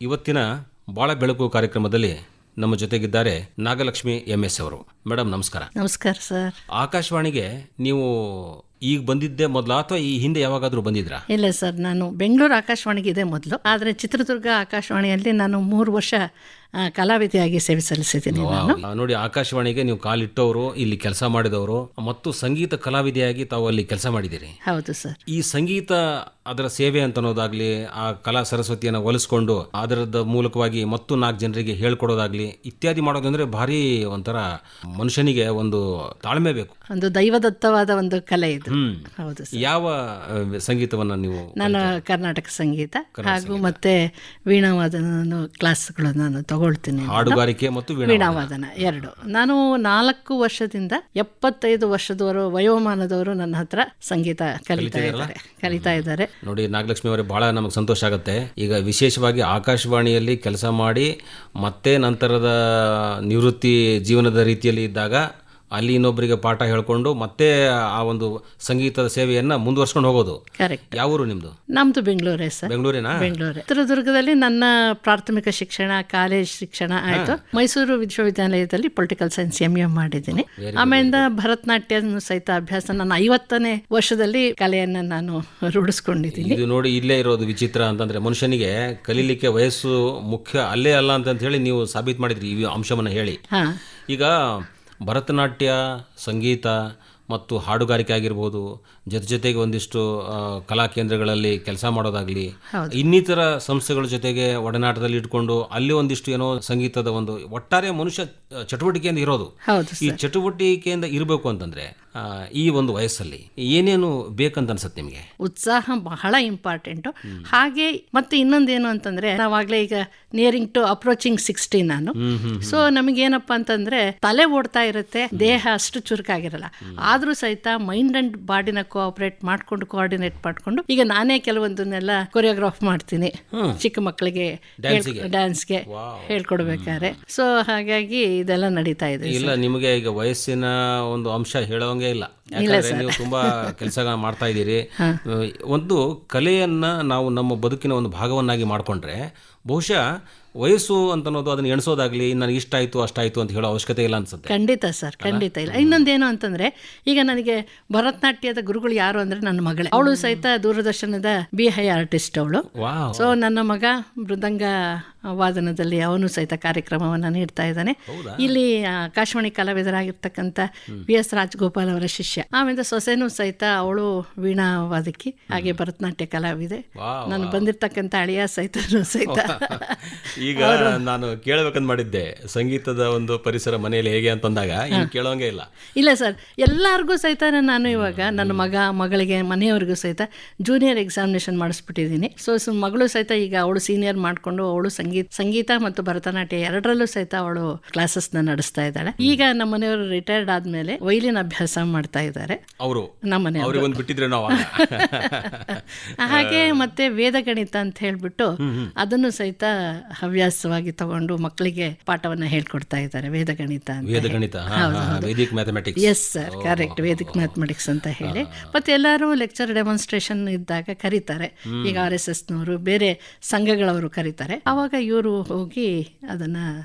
ಇವತ್ತಿನ ಬಾಳ ಬೆಳಕು ಕಾರ್ಯಕ್ರಮದಲ್ಲಿ ನಮ್ಮ ಜೊತೆಗಿದ್ದಾರೆ ನಾಗಲಕ್ಷ್ಮಿ MS ಅವರು. ಮೇಡಮ್ ನಮಸ್ಕಾರ. ನಮಸ್ಕಾರ ಸರ್. ಆಕಾಶವಾಣಿಗೆ ನೀವು ಈಗ ಬಂದಿದ್ದೆ ಮೊದಲ ಅಥವಾ ಈ ಹಿಂದೆ ಯಾವಾಗಾದ್ರೂ ಬಂದಿದ್ರಾ? ಇಲ್ಲ ಸರ್, ನಾನು ಬೆಂಗಳೂರು ಆಕಾಶವಾಣಿಗೆ ಇದೆ ಮೊದಲು, ಆದರೆ ಚಿತ್ರದುರ್ಗ ಆಕಾಶವಾಣಿಯಲ್ಲಿ ನಾನು 3 ವರ್ಷ ಕಲಾವಿದೆಯಾಗಿ ಸೇವೆ ಸಲ್ಲಿಸಿದ್ದೀನಿ. ನೋಡಿ, ಆಕಾಶವಾಣಿಗೆ ನೀವು ಕಾಲಿಟ್ಟವರು, ಇಲ್ಲಿ ಕೆಲಸ ಮಾಡಿದವರು ಮತ್ತು ಸಂಗೀತ ಕಲಾವಿದೆಯಾಗಿ ತಾವು ಅಲ್ಲಿ ಕೆಲಸ ಮಾಡಿದ್ದೀರಿ. ಹೌದು ಸರ್. ಈ ಸಂಗೀತ ಅದರ ಸೇವೆ ಅಂತ ಅನ್ನೋದಾಗ್ಲಿ, ಆ ಕಲಾ ಸರಸ್ವತಿಯನ್ನು ಒಲಿಸ್ಕೊಂಡು ಅದರದ ಮೂಲಕವಾಗಿ ಮತ್ತು 4 ಜನರಿಗೆ ಹೇಳ್ಕೊಡೋದಾಗ್ಲಿ ಇತ್ಯಾದಿ ಮಾಡೋದಂದ್ರೆ ಭಾರಿ ಒಂಥರ ಮನುಷ್ಯನಿಗೆ ಒಂದು ತಾಳ್ಮೆ ಬೇಕು, ಒಂದು ದೈವದತ್ತವಾದ ಒಂದು ಕಲೆ ಇದು. ಹೌದು ಸರ್. ಯಾವ ಸಂಗೀತವನ್ನ ನೀವು? ನಾನು ಕರ್ನಾಟಕ ಸಂಗೀತ ಹಾಗೂ ಮತ್ತೆ ವೀಣಾವಾದನ ಕ್ಲಾಸ್ಗಳು ನಾನು ತಗೊಳ್ತೀನಿ. ಹಾಡುಗಾರಿಕೆ ಮತ್ತು ವೀಣಾವಾದನ 2. ನಾನು 4 ವರ್ಷದಿಂದ 75 ವರ್ಷದವರು ವಯೋಮಾನದವರು ನನ್ನ ಹತ್ರ ಸಂಗೀತ ಕಲಿತಾ ಇದ್ದಾರೆ. ನೋಡಿ ನಾಗಲಕ್ಷ್ಮಿ ಅವರೇ, ಬಹಳ ನಮಗೆ ಸಂತೋಷ ಆಗುತ್ತೆ. ಈಗ ವಿಶೇಷವಾಗಿ ಆಕಾಶವಾಣಿಯಲ್ಲಿ ಕೆಲಸ ಮಾಡಿ ಮತ್ತೆ ನಂತರದ ನಿವೃತ್ತಿ ಜೀವನದ ರೀತಿಯಲ್ಲಿ ಇದ್ದಾಗ ಅಲ್ಲಿ ಇನ್ನೊಬ್ಬರಿಗೆ ಪಾಠ ಹೇಳ್ಕೊಂಡು ಮತ್ತೆ ಆ ಒಂದು ಸಂಗೀತದ ಸೇವೆಯನ್ನ ಮುಂದುವರ್ಸ್ಕೊಂಡು ಹೋಗೋದು. ಕರೆಕ್ಟ್. ಯಾವ ಊರು ನಿಮ್ದು? ನಮ್ದು ಬೆಂಗಳೂರೇ ಸರ್. ಬೆಂಗಳೂರಿನ? ಬೆಂಗಳೂರೇ. ಚಿತ್ರದುರ್ಗದಲ್ಲಿ ನನ್ನ ಪ್ರಾಥಮಿಕ ಶಿಕ್ಷಣ, ಕಾಲೇಜ್ ಶಿಕ್ಷಣ ಆಯ್ತು. ಮೈಸೂರು ವಿಶ್ವವಿದ್ಯಾಲಯದಲ್ಲಿ ಪೊಲಿಟಿಕಲ್ ಸೈನ್ಸ್ MA ಮಾಡಿದ್ದೀನಿ. ಆಮೇಲಿಂದ ಭರತನಾಟ್ಯನೂ ಸಹಿತ ಅಭ್ಯಾಸ ನನ್ನ 50ನೇ ವರ್ಷದಲ್ಲಿ ಕಲೆಯನ್ನ ನಾನು ರೂಢಿಸ್ಕೊಂಡಿದ್ದೀನಿ. ಇದು ನೋಡಿ, ಇಲ್ಲೇ ಇರೋದು ವಿಚಿತ್ರ ಅಂತಂದ್ರೆ ಮನುಷ್ಯನಿಗೆ ಕಲೀಲಿಕ್ಕೆ ವಯಸ್ಸು ಮುಖ್ಯ ಅಲ್ಲೇ ಅಲ್ಲ ಅಂತ ಹೇಳಿ ನೀವು ಸಾಬೀತು ಮಾಡಿದ್ರಿ ಈ ಅಂಶವನ್ನು ಹೇಳಿ. ಈಗ ಭರತನಾಟ್ಯ, ಸಂಗೀತ ಮತ್ತು ಹಾಡುಗಾರಿಕೆ ಆಗಿರ್ಬೋದು, ಜೊತೆಗೆ ಒಂದಿಷ್ಟು ಕಲಾ ಕೇಂದ್ರಗಳಲ್ಲಿ ಕೆಲಸ ಮಾಡೋದಾಗ್ಲಿ, ಇನ್ನಿತರ ಸಂಸ್ಥೆಗಳ ಜೊತೆಗೆ ಒಡನಾಟದಲ್ಲಿ ಇಟ್ಕೊಂಡು ಅಲ್ಲಿ ಒಂದಿಷ್ಟು ಏನೋ ಸಂಗೀತದ ಒಂದು ಒಟ್ಟಾರೆ ಮನುಷ್ಯ ಚಟುವಟಿಕೆಯಿಂದ ಇರೋದು. ಈ ಚಟುವಟಿಕೆಯಿಂದ ಇರಬೇಕು ಅಂತಂದ್ರೆ ಈ ಒಂದು ವಯಸ್ಸಲ್ಲಿ ಏನೇನು ಬೇಕಂತ ಅನ್ಸುತ್ತೆ ನಿಮಗೆ? ಉತ್ಸಾಹ ಬಹಳ ಇಂಪಾರ್ಟೆಂಟು. ಹಾಗೆ ಮತ್ತೆ ಇನ್ನೊಂದೇನು ಅಂತಂದ್ರೆ, ನಾವಾಗಲೇ ಈಗ ನಿಯರಿಂಗ್ ಟು ಅಪ್ರೋಚಿಂಗ್ 60 ನಾನು. ಸೊ ನಮಗೇನಪ್ಪ ಅಂತಂದ್ರೆ ತಲೆ ಓಡ್ತಾ ಇರುತ್ತೆ, ದೇಹ ಅಷ್ಟು ಚುರುಕಾಗಿರಲ್ಲ. ಆದ್ರೂ ಸಹಿತ ಮೈಂಡ್ ಅಂಡ್ ಬಾಡಿನ ಕೋಆರ್ಡಿನೇಟ್ ಮಾಡ್ಕೊಂಡು ಈಗ ನಾನೇ ಕೆಲವೊಂದನ್ನೆಲ್ಲ ಕೊರಿಯೋಗ್ರಾಫ್ ಮಾಡ್ತೀನಿ ಚಿಕ್ಕ ಮಕ್ಕಳಿಗೆ ಡ್ಯಾನ್ಸ್ಗೆ ಹೇಳ್ಕೊಡ್ಬೇಕಾದ್ರೆ. ಸೊ ಹಾಗಾಗಿ ಇದೆಲ್ಲ ನಡೀತಾ ಇದೆ. ಇಲ್ಲ, ನಿಮಗೆ ಈಗ ವಯಸ್ಸಿನ ಒಂದು ಅಂಶ ಹೇಳೋಂಗೆ ಇಲ್ಲ, ಯಾಕಂದ್ರೆ ನೀವು ತುಂಬಾ ಕೆಲಸ ಮಾಡ್ತಾ ಇದ್ದೀರಿ. ಒಂದು ಕಲೆಯನ್ನ ನಾವು ನಮ್ಮ ಬದುಕಿನ ಒಂದು ಭಾಗವನ್ನಾಗಿ ಮಾಡ್ಕೊಂಡ್ರೆ ಬಹುಶಃ ವಯಸ್ಸು ಅಂತ ಅನ್ನೋದು ಅದನ್ನ ಎಣಿಸೋದಾಗ್ಲಿ, ನನಗೆ ಇಷ್ಟ ಆಯ್ತು ಅಷ್ಟಾಯ್ತು ಅಂತ ಹೇಳೋ ಅವಶ್ಯಕತೆ ಇಲ್ಲ ಅನ್ಸುತ್ತೆ. ಖಂಡಿತ ಸರ್, ಖಂಡಿತ ಇಲ್ಲ. ಇನ್ನೊಂದೇನು ಅಂತಂದ್ರೆ, ಈಗ ನನಗೆ ಭರತನಾಟ್ಯದ ಗುರುಗಳು ಯಾರು ಅಂದ್ರೆ ನನ್ನ ಮಗಳೇ. ಅವಳು ಸಹಿತ ದೂರದರ್ಶನದ BI ಆರ್ಟಿಸ್ಟ್ ಅವಳು. ಸೊ ನನ್ನ ಮಗ ಮೃದಂಗ ವಾದನದಲ್ಲಿ ಅವನು ಸಹಿತ ಕಾರ್ಯಕ್ರಮವನ್ನು ನೀಡ್ತಾ ಇದ್ದಾನೆ. ಇಲ್ಲಿ ಆಕಾಶವಾಣಿ ಕಲಾವಿದರಾಗಿರ್ತಕ್ಕಂಥ PS ರಾಜಗೋಪಾಲ್ ಅವರ ಶಿಷ್ಯ. ಆಮೇಲೆ ಸೊಸೆನೂ ಸಹಿತ ಅವಳು ವೀಣಾ ವಾದಕಿ, ಹಾಗೆ ಭರತನಾಟ್ಯ ಕಲಾವಿದೆ. ನಾನು ಬಂದಿರ್ತಕ್ಕಂಥ ಅಳಿಯ ಸಹಿತ ಈಗ ನಾನು ಕೇಳಬೇಕಂತ ಮಾಡಿದ್ದೆ, ಸಂಗೀತದ ಒಂದು ಪರಿಸರ ಮನೆಯಲ್ಲಿ ಹೇಗೆ ಅಂತಂದಾಗ ಕೇಳೋಂಗೆ ಇಲ್ಲ. ಇಲ್ಲ ಸರ್, ಎಲ್ಲರಿಗೂ ಸಹಿತ ನಾನು ಇವಾಗ ನನ್ನ ಮಗಳಿಗೆ ಮನೆಯವರಿಗೂ ಸಹಿತ ಜೂನಿಯರ್ ಎಕ್ಸಾಮಿನೇಷನ್ ಮಾಡಿಸ್ಬಿಟ್ಟಿದ್ದೀನಿ. ಸೊ ಮಗಳು ಸಹಿತ ಈಗ ಅವಳು ಸೀನಿಯರ್ ಮಾಡಿಕೊಂಡು ಅವಳು ಸಂಗೀತ ಮತ್ತು ಭರತನಾಟ್ಯ 2ರಲ್ಲೂ ಸಹಿತ ಅವಳು ಕ್ಲಾಸಸ್ನ ನಡೆಸ್ತಾ ಇದ್ದಾಳೆ. ಈಗ ನಮ್ಮ ಮನೆಯವರು ರಿಟೈರ್ಡ್ ಆದ್ಮೇಲೆ ವೈಲಿನ್ ಅಭ್ಯಾಸ ಮಾಡ್ತಾ ಇದ್ದಾರೆ ಅವರು, ನಮ್ಮ ಮನೆಯವರು. ಹಾಗೆ ಮತ್ತೆ ವೇದಗಣಿತ ಅಂತ ಹೇಳ್ಬಿಟ್ಟು ಅದನ್ನು ಸಹಿತ ಹವ್ಯಾಸವಾಗಿ ತಗೊಂಡು ಮಕ್ಕಳಿಗೆ ಪಾಠವನ್ನ ಹೇಳ್ಕೊಡ್ತಾ ಇದ್ದಾರೆ. ವೇದಗಣಿತ yes sir, correct, Vedic mathematics ಅಂತ ಹೇಳಿ. ಮತ್ತೆ ಎಲ್ಲರೂ ಲೆಕ್ಚರ್ ಡೆಮಾನ್ಸ್ಟ್ರೇಷನ್ ಇದ್ದಾಗ ಕರೀತಾರೆ. ಈಗ RSS ನವರು ಬೇರೆ ಸಂಘಗಳವರು ಕರೀತಾರೆ, ಅವಾಗ ಇವರು ಹೋಗಿ ಅದನ್ನ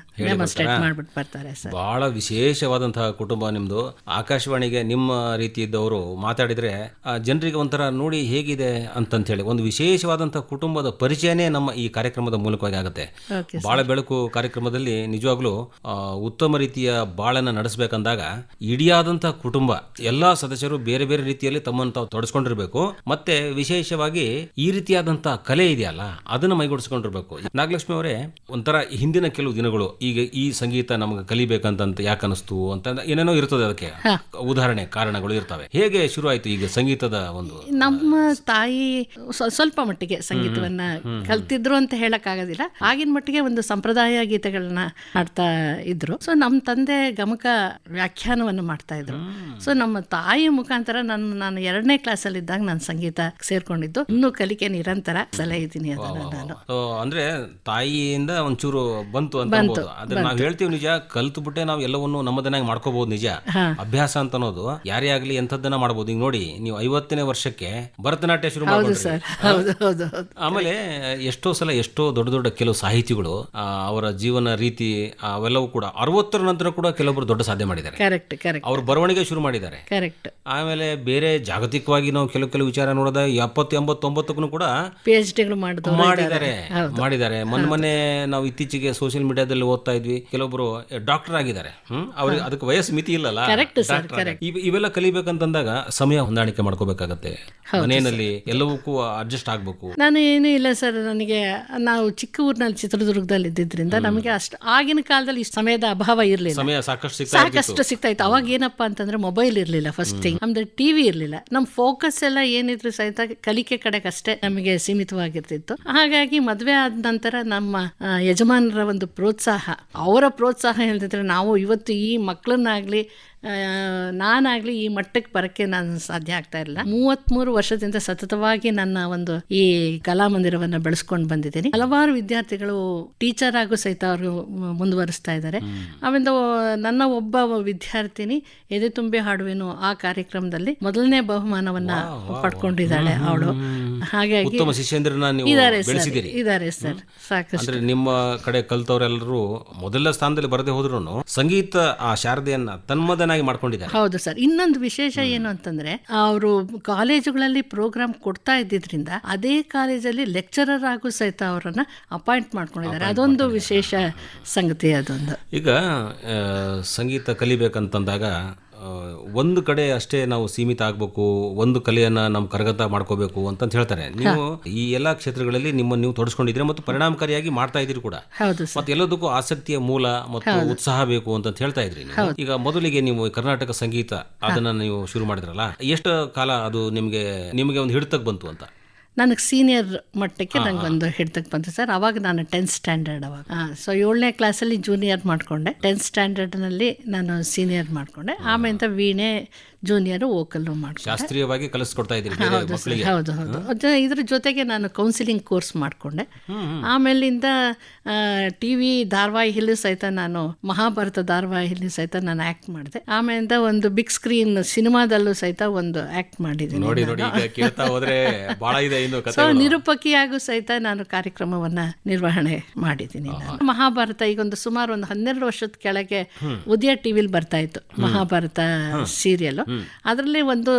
ಡೆಮಾನ್ಸ್ಟ್ರೇಟ್ ಮಾಡ್ಬಿಟ್ಟು ಬರ್ತಾರೆ ಸರ್. ಬಹಳ ವಿಶೇಷವಾದಂತಹ ಕುಟುಂಬ ನಿಮ್ದು. ಆಕಾಶವಾಣಿಗೆ ನಿಮ್ಮ ರೀತಿ ಇದ್ದವರು ಮಾತಾಡಿದ್ರೆ ಜನರಿಗೆ ಒಂಥರ ನೋಡಿ ಹೇಗಿದೆ ಅಂತಂತ ಹೇಳಿ ಒಂದು ವಿಶೇಷವಾದಂತಹ ಕುಟುಂಬದ ಪರಿಚಯನೇ ನಮ್ಮ ಈ ಕಾರ್ಯಕ್ರಮದ ಮೂಲಕವಾಗಿ ಆಗುತ್ತೆ. ಬಾಳ ಬೆಳಕು ಕಾರ್ಯಕ್ರಮದಲ್ಲಿ ನಿಜವಾಗ್ಲೂ ಉತ್ತಮ ರೀತಿಯ ಬಾಳನ್ನ ನಡೆಸಬೇಕಂದಾಗ ಇಡಿಯಾದಂತಹ ಕುಟುಂಬ ಎಲ್ಲಾ ಸದಸ್ಯರು ಬೇರೆ ಬೇರೆ ರೀತಿಯಲ್ಲಿ ತಮ್ಮನ್ನು ತಾವು ತೊಡಸ್ಕೊಂಡಿರ್ಬೇಕು. ಮತ್ತೆ ವಿಶೇಷವಾಗಿ ಈ ರೀತಿಯಾದಂತಹ ಕಲೆ ಇದೆಯಲ್ಲ ಅದನ್ನ ಮೈಗೂಡಿಸ್ಕೊಂಡಿರ್ಬೇಕು. ನಾಗಲಕ್ಷ್ಮಿ ಅವರೇ, ಒಂಥರ ಹಿಂದಿನ ಕೆಲವು ದಿನಗಳು ಈಗ ಈ ಸಂಗೀತ ನಮ್ಗೆ ಕಲಿಬೇಕಂತ ಯಾಕೆ ಅನಿಸ್ತು ಅಂತ ಏನೇನೋ ಇರ್ತದೆ, ಅದಕ್ಕೆ ಉದಾಹರಣೆ ಕಾರಣಗಳು ಇರ್ತವೆ. ಹೇಗೆ ಶುರು ಆಯ್ತು ಈಗ ಸಂಗೀತದ ಒಂದು? ನಮ್ಮ ತಾಯಿ ಸ್ವಲ್ಪ ಮಟ್ಟಿಗೆ ಸಂಗೀತವನ್ನ ಕಲ್ತಿದ್ರು ಅಂತ ಹೇಳಕ್ ಆಗೋದಿಲ್ಲ. ಆಗಿನ ಮಟ್ಟಿಗೆ ಒಂದು ಸಂಪ್ರದಾಯ ಗೀತೆಗಳನ್ನ ಹಾಡ್ತಾ ಇದ್ರು. ಸೊ ನಮ್ಮ ತಂದೆ ಗಮಕ ವ್ಯಾಖ್ಯಾನವನ್ನು ಮಾಡ್ತಾ ಇದ್ರು. ಸೊ ನಮ್ಮ ತಾಯಿ ಮುಖಾಂತರ ನಾನು 2ನೇ ಕ್ಲಾಸಲ್ಲಿ ಇದ್ದಾಗ ನಾನು ಸಂಗೀತ ಸೇರ್ಕೊಂಡಿದ್ದು. ಇನ್ನೂ ಕಲಿಕೆ ನಿರಂತರ ಸಲಹೆ ಇದ್ದೀನಿ ಅದನ್ನ ನಾನು. ಅಂದ್ರೆ ತಾಯಿಯಿಂದ ಒಂಚೂರು ಬಂತು ಅಂತ ಅದ್ರ ನಾವು ಹೇಳ್ತೀವಿ ನಿಜ, ಕಲ್ತು ಬಿಟ್ಟೆ ನಾವು ಎಲ್ಲವನ್ನು ನಮ್ಮದನ್ನಾಗಿ ಮಾಡ್ಕೋಬಹುದು ನಿಜ. ಅಭ್ಯಾಸ ಅಂತ ಅನ್ನೋದು ಯಾರೇ ಯಾರೇ ಆಗಲಿ ಎಂಥದ್ದನ್ನ ಮಾಡ್ಬೋದು. ಈಗ ನೋಡಿ, ನೀವು 50ನೇ ವರ್ಷಕ್ಕೆ ಭರತನಾಟ್ಯ ಶುರು ಹೌದು ಮಾಡ್ಕೊಂಡ್ರಿ. ಸರ್, ಹೌದು ಹೌದು ಹೌದು. ಆಮೇಲೆ ಎಷ್ಟೋ ಸಲ ಎಷ್ಟೋ ದೊಡ್ಡ ದೊಡ್ಡ ಕೆಲವು ಸಾಹಿತಿಗಳು ಅವರ ಜೀವನ ರೀತಿ ಅವೆಲ್ಲವೂ ಕೂಡ 60ರ ನಂತರ ಕೂಡ ಕೆಲವೊಬ್ರು ದೊಡ್ಡ ಸಾಧನೆ ಮಾಡಿದ್ದಾರೆ. ಕರೆಕ್ಟ್ ಕರೆಕ್ಟ್ ಅವರು ಬರವಣಿಗೆ ಶುರು ಮಾಡಿದ್ದಾರೆ. ಕರೆಕ್ಟ್. ಆಮೇಲೆ ಬೇರೆ ಜಾಗತಿಕವಾಗಿ ನಾವು ಕೆಲವು ವಿಚಾರ ನೋಡಿದ 70, 89ಕ್ಕೂ ಕೂಡ PhDಗಳು ಮಾಡಿದ್ದಾರೆ. ಮೊನ್ನೆ ನಾವು ಇತ್ತೀಚೆಗೆ ಸೋಷಿಯಲ್ ಮೀಡಿಯಾದಲ್ಲಿ ಓದ್ತಾ ಇದ್ವಿ, ಕೆಲವೊಬ್ರು ಡಾಕ್ಟರ್ ಆಗಿದ್ದಾರೆ. ಅವ್ರಿಗೆ ಅದಕ್ಕೆ ವಯಸ್ಸು ಮಿತಿ ಇಲ್ಲಲ್ಲ. Correct sir, correct. ಇವೆಲ್ಲ ಕಲಿಬೇಕಂತಂದಾಗ ಸಮಯ ಹೊಂದಾಣಿಕೆ ಮಾಡ್ಕೋಬೇಕಾಗತ್ತೆ. ಮನೆಯಲ್ಲಿ ಎಲ್ಲವಕ್ಕೂ ಅಡ್ಜಸ್ಟ್ ಆಗ್ಬೇಕು. ನಾನು ಏನೂ ಇಲ್ಲ ಸರ್, ನನಗೆ ನಾವು ಚಿಕ್ಕ ಊರಿನಲ್ಲಿ ಚಿತ್ರದುರ್ಗದಲ್ಲಿ ಇದ್ದಿದ್ರಿಂದ ನಮಗೆ ಅಷ್ಟು ಆಗಿನ ಕಾಲದಲ್ಲಿ ಇಷ್ಟು ಸಮಯದ ಅಭಾವ ಇರಲಿಲ್ಲ. ಸಮಯ ಸಾಕಷ್ಟು ಸಿಗ್ತಾ ಇತ್ತು. ಅವಾಗ ಏನಪ್ಪಾ ಅಂತಂದ್ರೆ ಮೊಬೈಲ್ ಇರಲಿಲ್ಲ, ಫಸ್ಟ್ ಥಿಂಗ್. ನಮ್ದು TV ಇರಲಿಲ್ಲ. ನಮ್ಮ ಫೋಕಸ್ ಎಲ್ಲ ಏನಿದ್ರು ಸಹಿತ ಕಲಿಕೆ ಕಡೆಗಷ್ಟೇ ನಮಗೆ ಸೀಮಿತವಾಗಿರ್ತಿತ್ತು. ಹಾಗಾಗಿ ಮದುವೆ ಆದ ನಂತರ ನಮ್ಮ ಯಜಮಾನರ ಒಂದು ಪ್ರೋತ್ಸಾಹ, ಅವರ ಪ್ರೋತ್ಸಾಹ ಹೇಳ್ತಿದ್ರೆ ನಾವು ಇವತ್ತು ಈ ಮಕ್ಕಳನ್ನಾಗ್ಲಿ ನಾನಾಗ್ಲಿ ಈ ಮಟ್ಟಕ್ಕೆ ಬರಕ್ಕೆ ನಾನು ಸಾಧ್ಯ ಆಗ್ತಾ ಇಲ್ಲ. 33 ವರ್ಷದಿಂದ ಸತತವಾಗಿ ನನ್ನ ಒಂದು ಈ ಕಲಾಮಂದಿರವನ್ನ ಬೆಳೆಸ್ಕೊಂಡು ಬಂದಿದ್ದೀನಿ. ಹಲವಾರು ವಿದ್ಯಾರ್ಥಿಗಳು ಟೀಚರ್ ಆಗು ಸಹಿತ ಅವರು ಮುಂದುವರಿಸ್ತಾ ಇದ್ದಾರೆ. ಆಮೇಲೆ ನನ್ನ ಒಬ್ಬ ವಿದ್ಯಾರ್ಥಿನಿ ಎದೆ ತುಂಬಿ ಹಾಡುವೆನು ಆ ಕಾರ್ಯಕ್ರಮದಲ್ಲಿ ಮೊದಲನೇ ಬಹುಮಾನವನ್ನ ಪಡ್ಕೊಂಡಿದ್ದಾಳೆ ಅವಳು. ಹಾಗಾಗಿ ಉತ್ತಮ ಶಿಷ್ಯಂದ್ರನ್ನ ನೀವು ಬೆಳೆಸಿದಿರಿ. ಇದ್ದಾರೆ ಸರ್, ಸಾಕಷ್ಟು. ಅಂದ್ರೆ ನಿಮ್ಮ ಕಡೆ ಕಲ್ತವರೆಲ್ಲರೂ ಮೊದಲ ಸ್ಥಾನದಲ್ಲಿ ಬರದೆ ಹೋದ್ರು ಸಂಗೀತ ಆ ಶಾರದೆಯನ್ನ ತನ್ಮದನಾಗಿ ಮಾಡ್ಕೊಂಡಿದ್ದಾರೆ. ಹೌದು ಸರ್. ಇನ್ನೊಂದು ವಿಶೇಷ ಏನು ಅಂತಂದ್ರೆ, ಅವರು ಕಾಲೇಜುಗಳಲ್ಲಿ ಪ್ರೋಗ್ರಾಮ್ ಕೊಡ್ತಾ ಇದ್ದಿದ್ರಿಂದ ಅದೇ ಕಾಲೇಜಲ್ಲಿ ಲೆಕ್ಚರರ್ ಆಗು ಸಹಿತ ಅವರನ್ನ ಅಪಾಯಿಂಟ್ ಮಾಡ್ಕೊಂಡಿದ್ದಾರೆ. ಅದೊಂದು ವಿಶೇಷ ಸಂಗತಿ. ಅದೊಂದು ಈಗ ಸಂಗೀತ ಕಲಿಬೇಕಂತಂದಾಗ ಒಂದು ಕಡೆ ಅಷ್ಟೇ ನಾವು ಸೀಮಿತ ಆಗಬೇಕು, ಒಂದು ಕಲೆಯನ್ನ ನಾವು ಕರಗತ ಮಾಡ್ಕೋಬೇಕು ಅಂತ ಹೇಳ್ತಾರೆ. ನೀವು ಈ ಎಲ್ಲಾ ಕ್ಷೇತ್ರಗಳಲ್ಲಿ ನಿಮ್ಮನ್ನು ನೀವು ತೊಡಸ್ಕೊಂಡಿದ್ರೆ ಮತ್ತು ಪರಿಣಾಮಕಾರಿಯಾಗಿ ಮಾಡ್ತಾ ಇದ್ರಿ ಕೂಡ. ಮತ್ತೆ ಎಲ್ಲದಕ್ಕೂ ಆಸಕ್ತಿಯ ಮೂಲ ಮತ್ತು ಉತ್ಸಾಹ ಬೇಕು ಅಂತ ಹೇಳ್ತಾ ಇದ್ರಿ. ಈಗ ಮೊದಲಿಗೆ ನೀವು ಕರ್ನಾಟಕ ಸಂಗೀತ ಅದನ್ನ ನೀವು ಶುರು ಮಾಡಿದ್ರಲ್ಲ, ಎಷ್ಟು ಕಾಲ ಅದು ನಿಮಗೆ ಒಂದು ಹಿಡಿತಕ್ಕೆ ಬಂತು ಅಂತ? ನನಗೆ ಸೀನಿಯರ್ ಮಟ್ಟಕ್ಕೆ ನಂಗೊಂದು ಹಿಡ್ತಕ್ಕೆ ಬಂತು ಸರ್. ಅವಾಗ ನಾನು 10th ಸ್ಟ್ಯಾಂಡರ್ಡ್. ಅವಾಗ ಸೊ 7ನೇ ಕ್ಲಾಸಲ್ಲಿ ಜೂನಿಯರ್ ಮಾಡಿಕೊಂಡೆ. 10th ಸ್ಟ್ಯಾಂಡರ್ಡ್ನಲ್ಲಿ ನಾನು ಸೀನಿಯರ್ ಮಾಡಿಕೊಂಡೆ. ಆಮೇಲೆ ವೀಣೆ ಜೂನಿಯರ್ ವೋಕಲ್ಲು ಮಾಡಿಕೊಂಡೆ. ಶಾಸ್ತ್ರೀಯವಾಗಿ ಕಲಿಸ್ಕೊಡ್ತಾ ಇದ್ದೀರಿ? ಹೌದು ಹೌದು. ಇದ್ರ ಜೊತೆಗೆ ನಾನು ಕೌನ್ಸಿಲಿಂಗ್ ಕೋರ್ಸ್ ಮಾಡಿಕೊಂಡೆ. ಆಮೇಲಿಂದ TV ಧಾರಾವಾಹಿಯಲ್ಲಿ ಸಹಿತ ನಾನು ಮಹಾಭಾರತ ಧಾರಾವಾಹಿಯಲ್ಲಿ ಸಹಿತ ನಾನು ಆ್ಯಕ್ಟ್ ಮಾಡಿದೆ. ಆಮೇಲಿಂದ ಒಂದು ಬಿಗ್ ಸ್ಕ್ರೀನ್ ಸಿನಿಮಾದಲ್ಲೂ ಸಹಿತ ಒಂದು ಆ್ಯಕ್ಟ್ ಮಾಡಿದ್ದೀನಿ. ಸೊ ನಿರೂಪಕಿಯಾಗೂ ಸಹಿತ ನಾನು ಕಾರ್ಯಕ್ರಮವನ್ನ ನಿರ್ವಹಣೆ ಮಾಡಿದ್ದೀನಿ. ಮಹಾಭಾರತ ಈಗೊಂದು ಸುಮಾರು ಒಂದು 12 ವರ್ಷದ ಕೆಳಗೆ ಉದಯ ಟಿವಿಲಿ ಬರ್ತಾ ಇತ್ತು ಮಹಾಭಾರತ ಸೀರಿಯಲ್. ಅದರಲ್ಲಿ ಒಂದು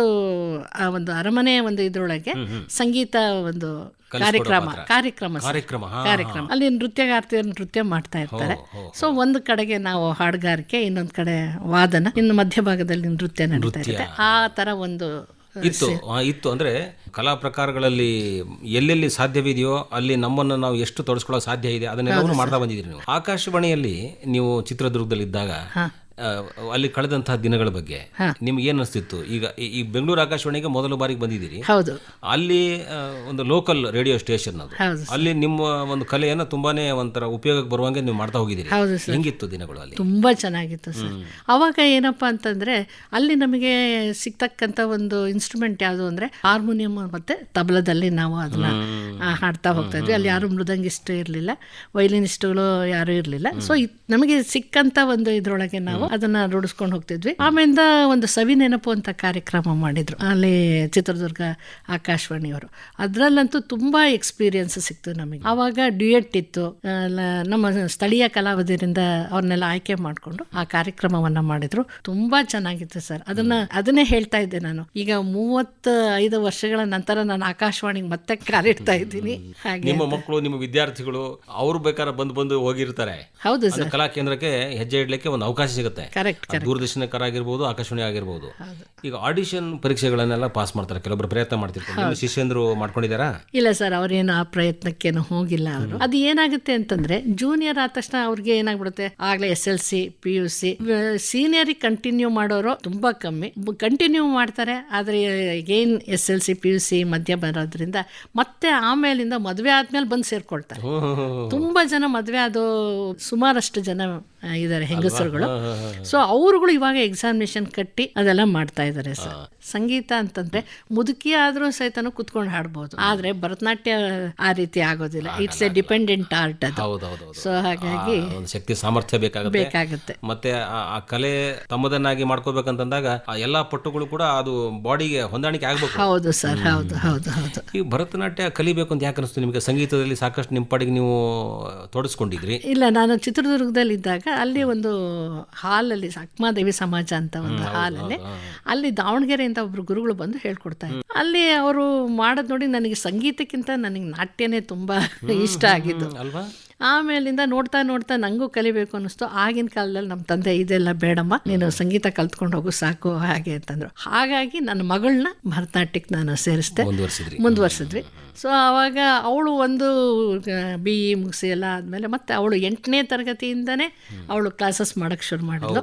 ಅರಮನೆ ಒಂದು ಇದ್ರೊಳಗೆ ಸಂಗೀತ ಒಂದು ಕಾರ್ಯಕ್ರಮ ಅಲ್ಲಿ ನೃತ್ಯಗಾರ್ತಿಯರು ನೃತ್ಯ ಮಾಡ್ತಾ ಇರ್ತಾರೆ. ಸೊ ಒಂದು ಕಡೆಗೆ ನಾವು ಹಾಡುಗಾರಿಕೆ, ಇನ್ನೊಂದು ಕಡೆ ವಾದನ, ಇನ್ನು ಮಧ್ಯಭಾಗದಲ್ಲಿ ನೃತ್ಯ ನಡೀತಾ ಇರುತ್ತೆ. ಆ ತರ ಒಂದು ಇತ್ತು. ಅಂದ್ರೆ ಕಲಾ ಪ್ರಕಾರಗಳಲ್ಲಿ ಎಲ್ಲೆಲ್ಲಿ ಸಾಧ್ಯವಿದೆಯೋ ಅಲ್ಲಿ ನಮ್ಮನ್ನು ನಾವು ಎಷ್ಟು ತೊಡಸ್ಕೊಳ್ಳೋ ಸಾಧ್ಯ ಇದೆ ಅದನ್ನೆಲ್ಲವೂ ಮಾಡ್ತಾ ಬಂದಿದ್ದೀರಿ ನೀವು. ಆಕಾಶವಾಣಿಯಲ್ಲಿ ನೀವು ಚಿತ್ರದುರ್ಗದಲ್ಲಿ ಇದ್ದಾಗ ಅಲ್ಲಿ ಕಳೆದಂತಹ ದಿನಗಳ ಬಗ್ಗೆ ನಿಮ್ಗೆ ಏನ್ ಅನಿಸ್ತಿತ್ತು? ಈಗ ಈ ಬೆಂಗಳೂರು ಆಕಾಶವಾಣಿಗೆ ಮೊದಲ ಬಾರಿಗೆ ಬಂದಿದ್ದೀರಿ. ಹೌದು. ಅಲ್ಲಿ ಒಂದು ಲೋಕಲ್ ರೇಡಿಯೋ ಸ್ಟೇಷನ್ ಅದು. ಅಲ್ಲಿ ನಿಮ್ಮ ಒಂದು ಕಲೆಯನ್ನು ತುಂಬಾನೇ ಒಂಥರ ಉಪಯೋಗಕ್ಕೆ ಬರುವಂಗೆ ನೀವು ಮಾಡ್ತಾ ಹೋಗಿದ್ದೀರಿ. ಹೆಂಗಿತ್ತು ದಿನಗಳು ಅಲ್ಲಿ? ತುಂಬಾ ಚೆನ್ನಾಗಿತ್ತು ಸರ್. ಅವಾಗ ಏನಪ್ಪಾ ಅಂತಂದ್ರೆ ಅಲ್ಲಿ ನಮಗೆ ಸಿಗ್ತಕ್ಕಂಥ ಒಂದು ಇನ್ಸ್ಟ್ರೂಮೆಂಟ್ ಯಾವುದು ಅಂದ್ರೆ ಹಾರ್ಮೋನಿಯಂ ಮತ್ತೆ ತಬಲದಲ್ಲಿ ನಾವು ಅದನ್ನ ಹಾಡ್ತಾ ಹೋಗ್ತಾ ಇದ್ವಿ. ಅಲ್ಲಿ ಯಾರು ಮೃದಂಗಿಷ್ಟು ಇರಲಿಲ್ಲ, ವೈಲಿನಿಸ್ಟ್ಗಳು ಯಾರು ಇರಲಿಲ್ಲ. ಸೊ ನಮಗೆ ಸಿಕ್ಕಂತ ಒಂದು ಇದ್ರೊಳಗೆ ನಾವು ಅದನ್ನ ರೂಢಿಸ್ಕೊಂಡು ಹೋಗ್ತಿದ್ವಿ. ಆಮೇಲೆ ಒಂದು ಸವಿ ನೆನಪು ಅಂತ ಕಾರ್ಯಕ್ರಮ ಮಾಡಿದ್ರು ಅಲ್ಲಿ ಚಿತ್ರದುರ್ಗ ಆಕಾಶವಾಣಿಯವರು. ಅದ್ರಲ್ಲಂತೂ ತುಂಬಾ ಎಕ್ಸ್ಪೀರಿಯನ್ಸ್ ಸಿಕ್ತು ನಮಗೆ. ಆವಾಗ ಡ್ಯೂಯೆಟ್ ಇತ್ತು. ನಮ್ಮ ಸ್ಥಳೀಯ ಕಲಾವಿದರಿಂದ ಅವ್ರನ್ನೆಲ್ಲ ಆಯ್ಕೆ ಮಾಡಿಕೊಂಡು ಆ ಕಾರ್ಯಕ್ರಮವನ್ನ ಮಾಡಿದ್ರು. ತುಂಬಾ ಚೆನ್ನಾಗಿತ್ತು ಸರ್. ಅದನ್ನೇ ಹೇಳ್ತಾ ಇದ್ದೆ ನಾನು. ಈಗ 35 ವರ್ಷಗಳ ನಂತರ ನಾನು ಆಕಾಶವಾಣಿಗೆ ಮತ್ತೆ ಕಾಲಿಡ್ತಾ ಇದ್ದೀನಿ. ಹಾಗೆ ನಿಮ್ಮ ಮಕ್ಕಳು, ನಿಮ್ಮ ವಿದ್ಯಾರ್ಥಿಗಳು ಅವರು ಬೇಕಾದ್ರೆ ಬಂದು ಹೋಗಿರ್ತಾರೆ. ಹೌದು ಸರ್. ಕಲಾ ಕೇಂದ್ರಕ್ಕೆ ಹೆಜ್ಜೆ ಇಡ್ಲಿಕ್ಕೆ ಒಂದು ಅವಕಾಶ ಸಿಗುತ್ತೆ. ಕರೆಕ್ಟ್. ದೂರದರ್ಶನಕ್ಕಾಗಿರ್ಬೋದು, ಆಕಾಶವಾಣಿ ಆಗಿರ್ಬೋದು. ಈಗ ಆಡಿಷನ್ ಪರೀಕ್ಷೆಗಳನ್ನೆಲ್ಲ ಪಾಸ್ ಮಾಡ್ತಾರೆ, ಕೆಲವೊಬ್ರು ಪ್ರಯತ್ನ ಮಾಡ್ತಿರ್ತಾರೆ. ಶಿಷ್ಯಂದ್ರು ಮಾಡ್ಕೊಂಡಿದ್ದಾರಾ? ಇಲ್ಲ ಸರ್, ಅವ್ರೇನು ಆ ಪ್ರಯತ್ನಕ್ಕೇನು ಹೋಗಿಲ್ಲ ಅವರು. ಅದು ಏನಾಗುತ್ತೆ ಅಂತಂದ್ರೆ ಜೂನಿಯರ್ ಆದ ತಕ್ಷಣ ಅವ್ರಿಗೆ ಏನಾಗ್ಬಿಡುತ್ತೆ, ಆಗ್ಲೇ SLC PUC. ಸೀನಿಯರ್ ಕಂಟಿನ್ಯೂ ಮಾಡೋರು ತುಂಬಾ ಕಮ್ಮಿ. ಕಂಟಿನ್ಯೂ ಮಾಡ್ತಾರೆ, ಆದ್ರೆ ಏನ್ SLC PUC ಮಧ್ಯ ಬರೋದ್ರಿಂದ ಮತ್ತೆ ಆಮೇಲಿಂದ ಮದುವೆ ಆದ್ಮೇಲೆ ಬಂದು ಸೇರ್ಕೊಳ್ತಾರೆ. ತುಂಬಾ ಜನ ಮದುವೆ ಆದೋ ಸುಮಾರಷ್ಟು ಜನ ಇದ್ದಾರೆ ಹೆಂಗಸರುಗಳು. ಸೊ ಅವರುಗಳು ಇವಾಗ ಎಕ್ಸಾಮಿನೇಷನ್ ಕಟ್ಟಿ ಅದೆಲ್ಲ ಮಾಡ್ತಾ ಇದ್ದಾರೆ ಸರ್. ಸಂಗೀತ ಅಂತಂದ್ರೆ ಮುದುಕಿ ಆದ್ರೂ ಸಹಿತನೂ ಕುತ್ಕೊಂಡು ಹಾಡ್ಬೋದು, ಆದ್ರೆ ಭರತನಾಟ್ಯ ಆ ರೀತಿ ಆಗೋದಿಲ್ಲ. ಇಟ್ಸ್ ಎ ಡಿಪೆಂಡೆಂಟ್ ಆರ್ಟ್ ಅದು. ಸೊ ಹಾಗಾಗಿ ಶಕ್ತಿ ಸಾಮರ್ಥ್ಯ ಬೇಕಾಗುತ್ತೆ. ಮತ್ತೆ ಆ ಕಲೆ ತಮ್ಮದನ್ನಾಗಿ ಮಾಡ್ಕೋಬೇಕಂತಂದಾಗ ಆ ಎಲ್ಲಾ ಪಟ್ಟುಗಳು ಕೂಡ ಅದು ಬಾಡಿಗೆ ಹೊಂದಾಣಿಕೆ ಆಗ್ಬೇಕು. ಹೌದು ಸರ್, ಹೌದು ಹೌದು ಹೌದು. ಈ ಭರತನಾಟ್ಯ ಕಲಿಬೇಕು ಅಂತ ಯಾಕೆ ಅನಿಸ್ತು ನಿಮಗೆ? ಸಂಗೀತದಲ್ಲಿ ಸಾಕಷ್ಟು ನಿಮ್ಮ ಪಾಡಿಗೆ ನೀವು ತೊಡಸ್ಕೊಂಡಿದ್ರಿ. ಇಲ್ಲ, ನಾನು ಚಿತ್ರದುರ್ಗದಲ್ಲಿ ಇದ್ದಾಗ ಅಲ್ಲಿ ಒಂದು ಹಾಲಲ್ಲಿ ಅಕ್ಮಾದೇವಿ ಸಮಾಜ ಅಂತ ಒಂದು ಹಾಲಲ್ಲಿ ಅಲ್ಲಿ ದಾವಣಗೆರೆಯಿಂದ ಒಬ್ರು ಗುರುಗಳು ಬಂದು ಹೇಳ್ಕೊಡ್ತಾ ಇದ್ರು. ಅಲ್ಲಿ ಅವರು ಮಾಡೋದು ನೋಡಿ ನನಗೆ ಸಂಗೀತಕ್ಕಿಂತ ನನಗೆ ನಾಟ್ಯನೇ ತುಂಬಾ ಇಷ್ಟ ಆಗಿದ್ದು ಅಲ್ವಾ. ಆಮೇಲಿಂದ ನೋಡ್ತಾ ನೋಡ್ತಾ ನನಗೂ ಕಲಿಬೇಕು ಅನ್ನಿಸ್ತು. ಆಗಿನ ಕಾಲದಲ್ಲಿ ನಮ್ಮ ತಂದೆ ಇದೆಲ್ಲ ಬೇಡಮ್ಮ, ನೀನು ಸಂಗೀತ ಕಲ್ತ್ಕೊಂಡು ಹೋಗು ಸಾಕು ಹಾಗೆ ಅಂತಂದ್ರು. ಹಾಗಾಗಿ ನನ್ನ ಮಗಳನ್ನ ಭರತನಾಟ್ಯಕ್ಕೆ ನಾನು ಸೇರಿಸ್ದೆ, ಮುಂದುವರ್ಸಿದ್ವಿ. ಸೊ ಆವಾಗ ಅವಳು ಒಂದು BE ಮುಗಿಸಿ ಎಲ್ಲ ಆದಮೇಲೆ ಮತ್ತೆ ಅವಳು 8ನೇ ತರಗತಿಯಿಂದನೇ ಅವಳು ಕ್ಲಾಸಸ್ ಮಾಡೋಕ್ಕೆ ಶುರು ಮಾಡಿದ್ಲು.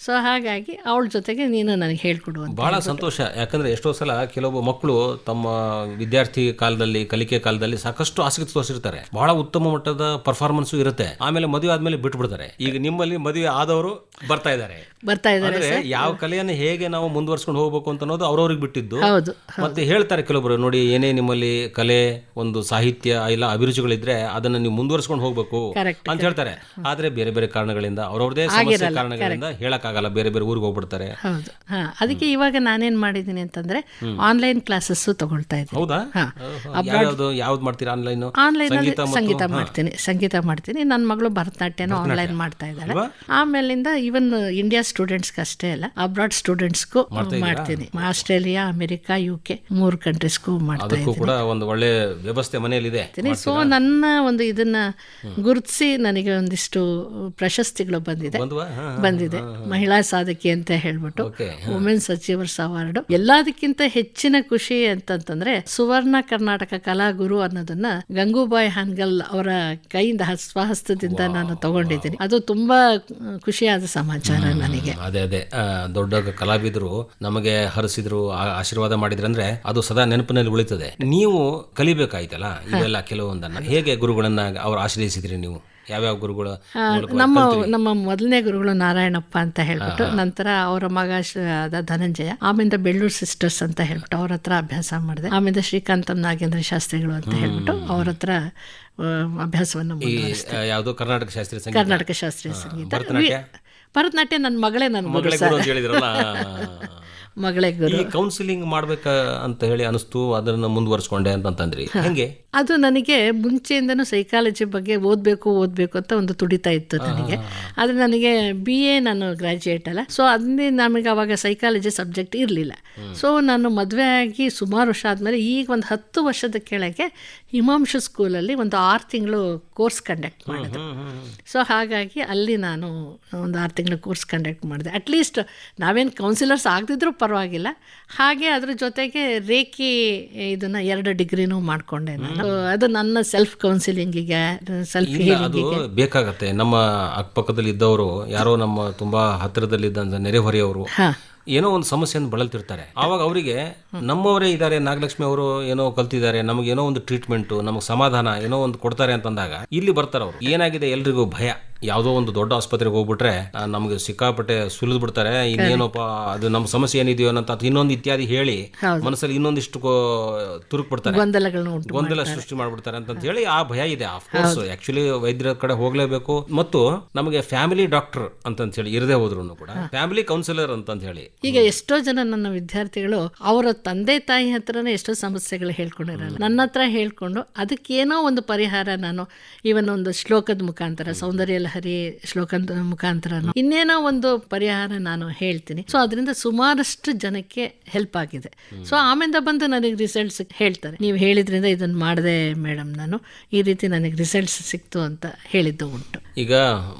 ಸೊ ಹಾಗಾಗಿ ಅವಳ ಜೊತೆಗೆ ನೀನು ನನಗೆ ಹೇಳ್ಕೊಡು ಅಂತ. ಭಾಳ ಸಂತೋಷ. ಯಾಕಂದರೆ ಎಷ್ಟೋ ಸಲ ಕೆಲವು ಮಕ್ಕಳು ತಮ್ಮ ವಿದ್ಯಾರ್ಥಿ ಕಾಲದಲ್ಲಿ, ಕಲಿಕೆ ಕಾಲದಲ್ಲಿ ಸಾಕಷ್ಟು ಆಸಕ್ತಿ ತೋರಿಸಿರ್ತಾರೆ, ಬಹಳ ಉತ್ತಮ ಮಟ್ಟದ ಪರ್ಫಾರ್ಮೆನ್ಸು ಇರುತ್ತೆ. ಆಮೇಲೆ ಮದುವೆ ಆದಮೇಲೆ ಬಿಟ್ಬಿಡ್ತಾರೆ. ಈಗ ನಿಮ್ಮಲ್ಲಿ ಮದುವೆ ಆದವರು ಬರ್ತಾ ಇದ್ದಾರೆ. ಯಾವ ಕಲೆಯನ್ನು ಹೇಗೆ ನಾವು ಮುಂದುವರ್ಸ್ಕೊಂಡು ಹೋಗ್ಬೇಕು ಅಂತ ಅನ್ನೋದು ಅವ್ರವ್ರಿಗೆ ಬಿಟ್ಟಿದ್ದು. ಮತ್ತೆ ಹೇಳ್ತಾರೆ ಕೆಲವೊಬ್ರು, ನೋಡಿ ಏನೇ ನಿಮ್ಮಲ್ಲಿ ಕಲೆ, ಒಂದು ಸಾಹಿತ್ಯ ಇಲ್ಲ ಅಭಿರುಚಿಗಳಿದ್ರೆ ಅದನ್ನ ನೀವು ಮುಂದುವರ್ಸ್ಕೊಂಡು ಹೋಗ್ಬೇಕು ಅಂತ ಹೇಳ್ತಾರೆ. ಆದ್ರೆ ಬೇರೆ ಬೇರೆ ಕಾರಣಗಳಿಂದ ಅವ್ರವ್ರದೇ ಸಮಸ್ಯೆ ಕಾರಣಗಳಿಂದ ಹೇಳಕ್ಕಾಗಲ್ಲ, ಬೇರೆ ಬೇರೆ ಊರಿಗೆ ಹೋಗ್ಬಿಡ್ತಾರೆ. ಹೌದು. ಅದಕ್ಕೆ ಇವಾಗ ನಾನೇನ್ ಮಾಡಿದ್ದೀನಿ ಅಂತಂದ್ರೆ ಆನ್ಲೈನ್ ಕ್ಲಾಸಸ್ ತಗೊಳ್ತಾ ಇದ್ದೀನಿ. ಹೌದಾ? ಯಾವ್ದು ಮಾಡ್ತೀರಾ? ಆನ್ಲೈನ್ ಸಂಗೀತ ಮಾಡ್ತೀನಿ. ನನ್ನ ಮಗಳು ಭರತನಾಟ್ಯನೂ ಆನ್ಲೈನ್ ಮಾಡ್ತಾ ಇದ್ದಾಳೆ. ಆಮೇಲಿಂದ ಈವನ್ ಇಂಡಿಯಾ ಸ್ಟೂಡೆಂಟ್ಸ್ಗೆ ಅಷ್ಟೇ ಅಲ್ಲ, ಅಬ್ರಾಡ್ ಸ್ಟೂಡೆಂಟ್ಸ್ಗೂ ಮಾಡ್ತೀನಿ. ಆಸ್ಟ್ರೇಲಿಯಾ, ಅಮೆರಿಕಾ, UK 3 ಕಂಟ್ರೀಸ್ಗೂ ಮಾಡ್ತಾ ಇದ್ದೀನಿ. ಒಂದು ಒಳ್ಳೆ ವ್ಯವಸ್ಥೆ ಮನೆಯಲ್ಲಿದೆ. ಸೊ ನನ್ನ ಒಂದು ಇದನ್ನ ಗುರುತಿಸಿ ನನಗೆ ಒಂದಿಷ್ಟು ಪ್ರಶಸ್ತಿಗಳು ಬಂದಿದೆ. ಮಹಿಳಾ ಸಾಧಕಿ ಅಂತ ಹೇಳ್ಬಿಟ್ಟು ವುಮೆನ್ಸ್ ಅಚೀವರ್ಸ್ ಅವಾರ್ಡ್. ಎಲ್ಲದಕ್ಕಿಂತ ಹೆಚ್ಚಿನ ಖುಷಿ ಅಂತಂತಂದ್ರೆ ಸುವರ್ಣ ಕರ್ನಾಟಕ ಕಲಾಗುರು ಅನ್ನೋದನ್ನ ಗಂಗೂಬಾಯಿ ಹಾನ್ಗಲ್ ಅವರ ಕೈಯಿಂದ ಸ್ವಹಸ್ತದಿಂದ ನಾನು ತಗೊಂಡಿದ್ದೀನಿ. ಅದು ತುಂಬಾ ಖುಷಿಯಾದ ಸಮಾಚಾರ ನನಗೆ. ಅದೇ ದೊಡ್ಡ ಕಲಾವಿದರು ನಮಗೆ ಹರಿಸಿದ್ರು, ಆಶೀರ್ವಾದ ಮಾಡಿದ್ರಂದ್ರೆ ಅದು ಸದಾ ನೆನಪಿನಲ್ಲಿ ಉಳಿತದೆ. ನೀವು ಕಲಿಬೇಕಾಯ್ತಲ್ಲ ಇವೆಲ್ಲ ಕೆಲವೊಂದನ್ನ, ಹೇಗೆ ಗುರುಗಳನ್ನ ಅವ್ರು ಆಶ್ರಯಿಸಿದ್ರಿ ನೀವು? ಯಾವ್ಯಾವ ಗುರುಗಳು? ನಮ್ಮ ಮೊದಲನೇ ಗುರುಗಳು ನಾರಾಯಣಪ್ಪ ಅಂತ ಹೇಳ್ಬಿಟ್ಟು, ನಂತರ ಅವರ ಮಗ ಧನಂಜಯ, ಆಮೇಲೆ ಬೆಳ್ಳೂರು ಸಿಸ್ಟರ್ಸ್ ಅಂತ ಹೇಳ್ಬಿಟ್ಟು ಅವ್ರ ಹತ್ರ ಅಭ್ಯಾಸ ಮಾಡಿದೆ. ಆಮೇಲೆ ಶ್ರೀಕಾಂತಂ ನಾಗೇಂದ್ರ ಶಾಸ್ತ್ರಿಗಳು ಅಂತ ಹೇಳ್ಬಿಟ್ಟು ಅವ್ರ ಹತ್ರ ಅಭ್ಯಾಸವನ್ನು ಯಾವುದು ಕರ್ನಾಟಕ ಶಾಸ್ತ್ರೀಯ ಸಂಗೀತ. ಭರತನಾಟ್ಯ ನನ್ನ ಮಗಳೇ ಮಗಳೇ ಗುರು. ಈ ಕೌನ್ಸಿಲಿಂಗ್ ಮಾಡ್ಬೇಕ ಅಂತ ಹೇಳಿ ಅನಿಸ್ತು, ಅದನ್ನ ಮುಂದುವರ್ಸ್ಕೊಂಡೆ ಅಂತಂದ್ರಿ, ಹೆಂಗೆ? ಅದು ನನಗೆ ಮುಂಚೆಯಿಂದನೂ ಸೈಕಾಲಜಿ ಬಗ್ಗೆ ಓದಬೇಕು ಅಂತ ಒಂದು ತುಡಿತಾ ಇತ್ತು ನನಗೆ. ಆದರೆ ನನಗೆ BA ನಾನು ಗ್ರಾಜ್ಯುಯೇಟ್ ಅಲ್ಲ, ಸೊ ಅದನ್ನೇ ನಮಗೆ ಅವಾಗ ಸೈಕಾಲಜಿ ಸಬ್ಜೆಕ್ಟ್ ಇರಲಿಲ್ಲ. ಸೊ ನಾನು ಮದುವೆ ಆಗಿ ಸುಮಾರು ವರ್ಷ ಆದಮೇಲೆ ಈಗ ಒಂದು 10 ವರ್ಷದ ಕೆಳಗೆ ಹಿಮಾಂಶು ಸ್ಕೂಲಲ್ಲಿ ಒಂದು 6 ತಿಂಗಳು ಕೋರ್ಸ್ ಕಂಡಕ್ಟ್ ಮಾಡಿದೆ. ಸೊ ಹಾಗಾಗಿ ಅಲ್ಲಿ ನಾನು ಒಂದು 6 ತಿಂಗಳು ಕೋರ್ಸ್ ಕಂಡಕ್ಟ್ ಮಾಡಿದೆ. ಅಟ್ಲೀಸ್ಟ್ ನಾವೇನು ಕೌನ್ಸಿಲರ್ಸ್ ಆಗದಿದ್ರೂ ಪರವಾಗಿಲ್ಲ, ಹಾಗೆ ಅದ್ರ ಜೊತೆಗೆ ರೇಖಿ ಇದನ್ನ 2 ಡಿಗ್ರಿನೂ ಮಾಡಿಕೊಂಡೆ ನಾನು. ಅದು ನನ್ನ ಸೆಲ್ಫ್ ಕೌನ್ಸಿಲಿಂಗಿಗೆ, ಸೆಲ್ಫ್ ಹೀಲಿಂಗಿಗೆ ಬೇಕಾಗತ್ತೆ. ನಮ್ಮ ಅಕ್ಕಪಕ್ಕದಲ್ಲಿ ಇದ್ದವರು ಯಾರೋ ನಮ್ಮ ತುಂಬಾ ಹತ್ತಿರದಲ್ಲಿದ್ದಂಥ ನೆರೆಹೊರೆಯವರು ಏನೋ ಒಂದು ಸಮಸ್ಯೆಯನ್ನು ಬಳಲ್ತಿರ್ತಾರೆ. ಆವಾಗ ಅವರಿಗೆ ನಮ್ಮವರೇ ಇದ್ದಾರೆ, ನಾಗಲಕ್ಷ್ಮಿ ಅವರು ಏನೋ ಕಲ್ತಿದ್ದಾರೆ, ನಮಗೆ ಏನೋ ಒಂದು ಟ್ರೀಟ್ಮೆಂಟ್, ನಮಗೆ ಸಮಾಧಾನ ಏನೋ ಒಂದು ಕೊಡ್ತಾರೆ ಅಂತಂದಾಗ ಇಲ್ಲಿ ಬರ್ತಾರೆ. ಅವರು ಏನಾಗಿದೆ, ಎಲ್ರಿಗೂ ಭಯ. ಯಾವುದೋ ಒಂದು ದೊಡ್ಡ ಆಸ್ಪತ್ರೆಗೆ ಹೋಗ್ಬಿಟ್ರೆ ನಮಗೆ ಸಿಕ್ಕಾಪಟ್ಟೆ ಸುಲಿದು ಬಿಡ್ತಾರೆ, ಇನ್ನೇನೋಪ್ಪ ಅದು ನಮ್ಮ ಸಮಸ್ಯೆ ಏನಿದೆಯೋ ಅಂತ ಇನ್ನೊಂದು ಇತ್ಯಾದಿ ಹೇಳಿ ಮನಸ್ಸಲ್ಲಿ ಇನ್ನೊಂದಿಷ್ಟು ತುರುಕ್ ಬಿಡ್ತಾರೆ, ಗೊಂದಲ ಸೃಷ್ಟಿ ಮಾಡ್ಬಿಡ್ತಾರೆ ಅಂತ ಹೇಳಿ ಆ ಭಯ ಇದೆ. ಆಫ್ಕೋರ್ಸ್ ಆಕ್ಚುಲಿ ವೈದ್ಯರ ಕಡೆ ಹೋಗ್ಲೇಬೇಕು. ಮತ್ತು ನಮಗೆ ಫ್ಯಾಮಿಲಿ ಡಾಕ್ಟರ್ ಅಂತ ಹೇಳಿ ಇರದೇ ಹೋದ್ರು ಕೂಡ ಫ್ಯಾಮಿಲಿ ಕೌನ್ಸಿಲರ್ ಅಂತ ಹೇಳಿ. ಈಗ ಎಷ್ಟೋ ಜನ ನನ್ನ ವಿದ್ಯಾರ್ಥಿಗಳು ಅವರ ತಂದೆ ತಾಯಿ ಹತ್ರನೇ ಎಷ್ಟೋ ಸಮಸ್ಯೆಗಳು ಹೇಳ್ಕೊಂಡಿರಲ್ಲ, ನನ್ನ ಹತ್ರ ಹೇಳ್ಕೊಂಡು ಅದಕ್ಕೇನೋ ಒಂದು ಪರಿಹಾರ ನಾನು ಇವನ್ ಒಂದು ಶ್ಲೋಕದ ಮುಖಾಂತರ, ಸೌಂದರ್ಯ ಲಹರಿ ಶ್ಲೋಕದ ಮುಖಾಂತರ ಇನ್ನೇನೋ ಒಂದು ಪರಿಹಾರ ನಾನು ಹೇಳ್ತೀನಿ. ಸೊ ಅದರಿಂದ ಸುಮಾರಷ್ಟು ಜನಕ್ಕೆ ಹೆಲ್ಪ್ ಆಗಿದೆ. ಸೊ ಆಮೇಲೆ ಬಂದು ನನಗೆ ರಿಸಲ್ಟ್ಸ್ ಹೇಳ್ತಾರೆ, ನೀವು ಹೇಳಿದ್ರಿಂದ ಇದನ್ನು ಮಾಡಿದೆ ಮೇಡಮ್, ನಾನು ಈ ರೀತಿ ನನಗೆ ರಿಸಲ್ಟ್ಸ್ ಸಿಕ್ತು ಅಂತ ಹೇಳಿದ್ದು ಉಂಟು. ಈಗ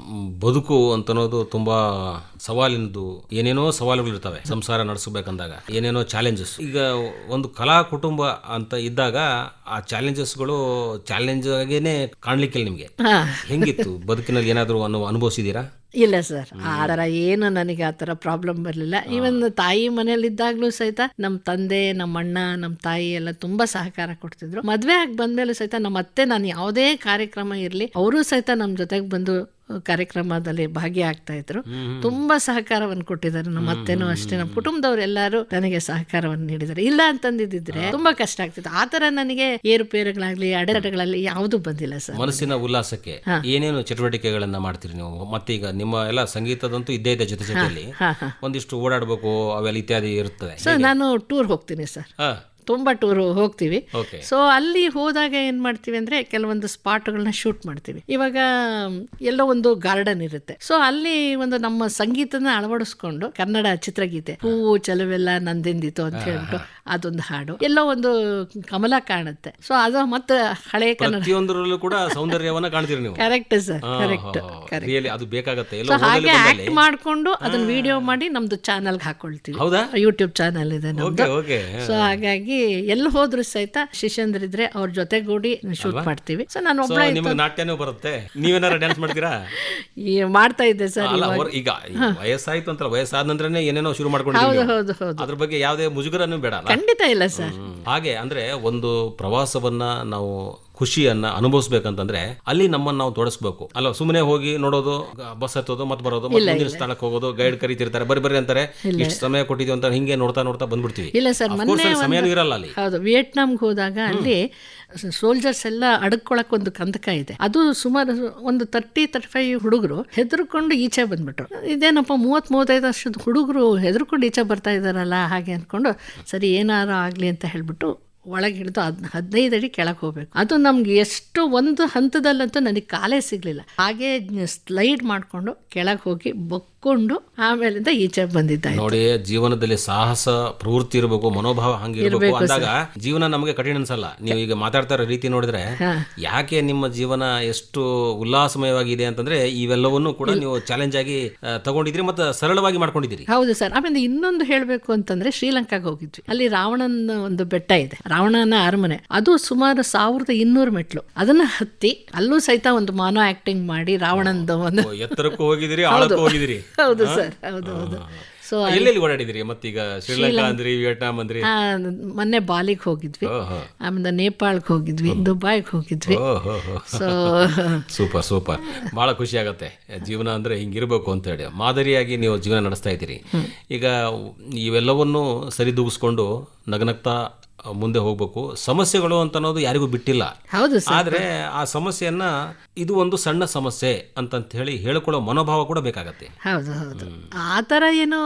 ಬದುಕು ಅಂತನೋದು ತುಂಬಾ ಸವಾಲಿನದು, ಏನೇನೋ ಸವಾಲುಗಳಿರ್ತವೆ ಸಂಸಾರ ನಡೆಸಬೇಕಂದಾಗ, ಏನೇನೋ ಚಾಲೆಂಜಸ್. ಈಗ ಒಂದು ಕಲಾ ಕುಟುಂಬ ಅಂತ ಇದ್ದಾಗ ಆ ಚಾಲೆಂಜಸ್ಗಳು ಚಾಲೆಂಜ್ ಆಗೇನೆ ಕಾಣ್ಲಿಕ್ಕಿಲ್ಲ ನಿಮ್ಗೆ. ಹೆಂಗಿತ್ತು ಬದುಕಿನಲ್ಲಿ, ಏನಾದರೂ ಅನುಭವಿಸಿದೀರಾ? ಇಲ್ಲ ಸರ್, ಆ ಥರ ಏನು ನನಗೆ ಆ ಥರ ಪ್ರಾಬ್ಲಮ್ ಬರಲಿಲ್ಲ. ಈವನ್ ತಾಯಿ ಮನೇಲಿದ್ದಾಗಲೂ ಸಹಿತ ನಮ್ಮ ತಂದೆ, ನಮ್ಮ ಅಣ್ಣ, ನಮ್ಮ ತಾಯಿ ಎಲ್ಲ ತುಂಬ ಸಹಕಾರ ಕೊಡ್ತಿದ್ರು. ಮದುವೆ ಆಗಿ ಬಂದಮೇಲೂ ಸಹಿತ ನಮ್ಮ ಅತ್ತೆ, ನಾನು ಯಾವುದೇ ಕಾರ್ಯಕ್ರಮ ಇರಲಿ ಅವರು ಸಹಿತ ನಮ್ಮ ಜೊತೆಗೆ ಬಂದು ಕಾರ್ಯಕ್ರಮದಲ್ಲಿ ಭಾಗಿಯಾಗ್ತಾ ಇದ್ರು. ತುಂಬಾ ಸಹಕಾರವನ್ನು ಕೊಟ್ಟಿದ್ದಾರೆ. ನಮ್ಮ ಅತ್ತೆನೂ ಅಷ್ಟೇ, ನಮ್ಮ ಕುಟುಂಬದವ್ರು ಎಲ್ಲರೂ ನನಗೆ ಸಹಕಾರವನ್ನು ನೀಡಿದ್ದಾರೆ. ಇಲ್ಲ ಅಂತಂದಿದ್ರೆ ತುಂಬಾ ಕಷ್ಟ ಆಗ್ತಿತ್ತು. ಆ ತರ ನನಗೆ ಏರುಪೇರುಗಳಾಗ್ಲಿ ಅಡೆತಡೆಗಳಲ್ಲಿ ಯಾವುದು ಬಂದಿಲ್ಲ ಸರ್. ಮನಸ್ಸಿನ ಉಲ್ಲಾಸಕ್ಕೆ ಏನೇನು ಚಟುವಟಿಕೆಗಳನ್ನ ಮಾಡ್ತೀರಿ ನೀವು? ಮತ್ತೆ ಈಗ ನಿಮ್ಮ ಎಲ್ಲ ಸಂಗೀತದಂತೂ ಇದ್ದೇ ಇದೆ, ಜೊತೆಯಲ್ಲಿ ಒಂದಿಷ್ಟು ಓಡಾಡ್ಬೇಕು ಅವೆಲ್ಲ ಇತ್ಯಾದಿ ಇರ್ತದೆ. ಸರ್ ನಾನು ಟೂರ್ ಹೋಗ್ತೀನಿ ಸರ್, ತುಂಬ ಟೂರು ಹೋಗ್ತೀವಿ. ಸೊ ಅಲ್ಲಿ ಹೋದಾಗ ಏನು ಮಾಡ್ತೀವಿ ಅಂದರೆ ಕೆಲವೊಂದು ಸ್ಪಾಟ್ಗಳನ್ನ ಶೂಟ್ ಮಾಡ್ತೀವಿ. ಇವಾಗ ಎಲ್ಲೋ ಒಂದು ಗಾರ್ಡನ್ ಇರುತ್ತೆ, ಸೊ ಅಲ್ಲಿ ಒಂದು ನಮ್ಮ ಸಂಗೀತನ ಅಳವಡಿಸ್ಕೊಂಡು ಕನ್ನಡ ಚಿತ್ರಗೀತೆ ಹೂವು ಚೆಲುವೆಲ್ಲ ನಂದೆಂದಿತು ಅಂತ ಹೇಳ್ಬಿಟ್ಟು ಅದೊಂದು ಹಾಡು, ಎಲ್ಲೋ ಒಂದು ಕಮಲ ಕಾಣುತ್ತೆ. ಸೊ ಅದು ಮತ್ತೆ ಹಳೆ ಕನ್ನಡ ಕೂಡ ಸೌಂದರ್ಯವನ್ನ ಕಾಣ್ತೀರಿ ನೀವು. Correct sir, correct. ಅದು ಬೇಕಾಗುತ್ತೆ. ಹಾಗೆ ಆಕ್ಟ್ ಮಾಡ್ಕೊಂಡು ಅದನ್ನ ವಿಡಿಯೋ ಮಾಡಿ ನಮ್ದು ಚಾನಲ್ಗೆ ಹಾಕೊಳ್ತೀವಿ. ಯೂಟ್ಯೂಬ್ ಚಾನಲ್ ಇದೆ ನಮ್ದು. ಸೊ ಹಾಗಾಗಿ ಎಲ್ಲಿ ಹೋದ್ರು ಸಹಿತ ಶಿಷ್ಯಂದ್ರಿದ್ರೆ ಅವ್ರ ಜೊತೆಗೂಡಿ ಶೂಟ್ ಮಾಡ್ತೀವಿ. ಸೊ ನಾನು ಒಬ್ಬ ನಾಟ್ಯನೂ ಬರುತ್ತೆ. ನೀವೇನಾರ ಡ್ಯಾನ್ಸ್ ಮಾಡ್ತೀರಾ? ಮಾಡ್ತಾ ಇದ್ದೆ ಸರ್. ಈಗ ವಯಸ್ಸಾಯ್ತು ಅಂತಲ್ಲ, ವಯಸ್ಸಾದ ನಂತರನೇ ಏನೇನೋ ಶುರು ಮಾಡ್ಕೊಂಡು ಅದ್ರ ಬಗ್ಗೆ ಯಾವುದೇ ಮುಜುಗರನೂ ಬೇಡ. ಖಂಡಿತ ಇಲ್ಲ ಸರ್. ಹಾಗೆ ಅಂದ್ರೆ ಒಂದು ಪ್ರವಾಸವನ್ನ ನಾವು ಖುಷಿಯನ್ನ ಅನುಭವಿಸ್ಬೇಕಂತಂದ್ರೆ ಅಲ್ಲಿ ನಮ್ಮನ್ನು ನಾವು ತೊಡಸ್ಬೇಕು ಅಲ್ಲ. ಸುಮ್ಮನೆ ಹೋಗಿ ನೋಡೋದು, ಬಸ್ ಹತ್ತೋದು ಮತ್ತೆ ಬರೋದು, ಮುಂದಿನ ಸ್ಥಳಕ್ಕೆ ಹೋಗೋದು, ಗೈಡ್ ಕರೀತಿರ್ತಾರೆ, ಬರ್ರಿ ಅಂತಾರೆ, ಇಷ್ಟು ಸಮಯ ಕೊಟ್ಟಿದ್ದೀವಿ ಅಂತ ಹಿಂಗೆ ನೋಡ್ತಾ ನೋಡ್ತಾ ಬಂದ್ಬಿಡ್ತೀವಿ. ಇಲ್ಲ ಸರ್, ಸಮಯನೂ ಇರಲ್ಲ ಅಲ್ಲಿ. ಹೌದು, ವಿಯೆಟ್ನಾಂಗೆ ಹೋದಾಗ ಅಲ್ಲಿ ಸೋಲ್ಜರ್ಸ್ ಎಲ್ಲ ಅಡ್ಕೊಳಕ್ ಒಂದು ಕಂದಕ ಇದೆ. ಅದು ಸುಮಾರು ಒಂದು 30-35 ಹುಡುಗರು ಹೆದರ್ಕೊಂಡು ಈಚೆ ಬಂದ್ಬಿಟ್ರು. ಇದೇನಪ್ಪ 30-35 ವರ್ಷದ ಹುಡುಗರು ಹೆದರ್ಕೊಂಡು ಈಚೆ ಬರ್ತಾ ಇದಾರಲ್ಲ ಹಾಗೆ ಅಂದ್ಕೊಂಡು ಸರಿ ಏನಾರು ಆಗಲಿ ಅಂತ ಹೇಳ್ಬಿಟ್ಟು ಒಳಗೆ ಹಿಡಿದು 15 ಅಡಿ ಕೆಳಗೆ ಹೋಗ್ಬೇಕು. ಅದು ನಮ್ಗೆ ಎಷ್ಟು ಒಂದು ಹಂತದಲ್ಲಂತೂ ನನಗೆ ಕಾಲೇ ಸಿಗ್ಲಿಲ್ಲ. ಹಾಗೆ ಸ್ಲೈಡ್ ಮಾಡ್ಕೊಂಡು ಕೆಳಗೆ ಹೋಗಿ ಬಕ್ಕೊಂಡು ಆಮೇಲಿಂದ ಈಚೆ ಬಂದಿದ್ದ. ನೋಡಿ, ಜೀವನದಲ್ಲಿ ಸಾಹಸ ಪ್ರವೃತ್ತಿ ಇರಬೇಕು, ಮನೋಭಾವ ಹಂಗಿರ್ಬೇಕು ಅಂದಾಗ ಜೀವನ ನಮಗೆ ಕಠಿಣ ಅನ್ಸಲ್ಲ. ನೀವು ಈಗ ಮಾತಾಡ್ತಾ ಇರೋ ರೀತಿ ನೋಡಿದ್ರೆ ಯಾಕೆ ನಿಮ್ಮ ಜೀವನ ಎಷ್ಟು ಉಲ್ಲಾಸಮಯವಾಗಿದೆ ಅಂತಂದ್ರೆ ಇವೆಲ್ಲವನ್ನೂ ಕೂಡ ನೀವು ಚಾಲೆಂಜ್ ಆಗಿ ತಗೊಂಡಿದ್ರಿ ಮತ್ತೆ ಸರಳವಾಗಿ ಮಾಡ್ಕೊಂಡಿದ್ದೀರಿ. ಹೌದು ಸರ್. ಆಮೇಲೆ ಇನ್ನೊಂದು ಹೇಳಬೇಕು ಅಂತಂದ್ರೆ ಶ್ರೀಲಂಕಾಗೆ ಹೋಗಿದ್ವಿ. ಅಲ್ಲಿ ರಾವಣನ ಒಂದು ಬೆಟ್ಟ ಇದೆ, ರಾವಣನ ಅರಮನೆ. ಅದು ಸುಮಾರು 1200 ಮೆಟ್ಲು. ಅದನ್ನ ಹತ್ತಿ ಅಲ್ಲೂ ಸಹಿತ ಒಂದು ಮಾನೋ ಆಕ್ಟಿಂಗ್ ಮಾಡಿ ರಾವಣಂದ ಒಂದು ಎತ್ತರಕ್ಕೂ ಹೋಗಿದಿರಿ, ಆಳಕ್ಕೂ ಹೋಗಿದಿರಿ. ಹೌದು ಸರ್, ಹೌದು ಹೌದು. ಸೊ ಎಲ್ಲೆಲ್ಲಿ ಓಡಾಡಿದ್ರಿ? ಮತ್ತೀಗ ಶ್ರೀಲಂಕಾ ಅಂದ್ರಿ, ವಿಯೆಟ್ನಾಂ ಅಂದ್ರಿ, ಮೊನ್ನೆ ಬಾಲಿಗೆ ಹೋಗಿದ್ವಿ, ಆಮೇಲೆ ನೇಪಾಳಕ್ಕೆ ಹೋಗಿದ್ವಿ, ದುಬೈಗೆ ಹೋಗಿದ್ವಿ. So super super. ಬಹಳ ಖುಷಿ ಆಗತ್ತೆ. ಜೀವನ ಅಂದ್ರೆ ಹಿಂಗಿರ್ಬೇಕು ಅಂತ ಹೇಳಿ ಮಾದರಿಯಾಗಿ ನೀವು ಜೀವನ ನಡೆಸ್ತಾ ಇದ್ದೀರಿ. ಈಗ ಇವೆಲ್ಲವನ್ನು ಸರಿದೂಗಿಸ್ಕೊಂಡು ನಗನಗ್ತಾ ಮುಂದೆ ಹೋಗ್ಬೇಕು. ಸಮಸ್ಯೆಗಳು ಅಂತ ಅನ್ನೋದು ಯಾರಿಗೂ ಬಿಟ್ಟಿಲ್ಲ. ಆದ್ರೆ ಆ ಸಮಸ್ಯೆಯನ್ನ ಇದು ಒಂದು ಸಣ್ಣ ಸಮಸ್ಯೆ ಅಂತ ಹೇಳಿ ಹೇಳ್ಕೊಳ್ಳೋ ಮನೋಭಾವ ಕೂಡ ಬೇಕಾಗತ್ತೆ. ಹೌದು ಹೌದು, ಆ ತರ ಏನು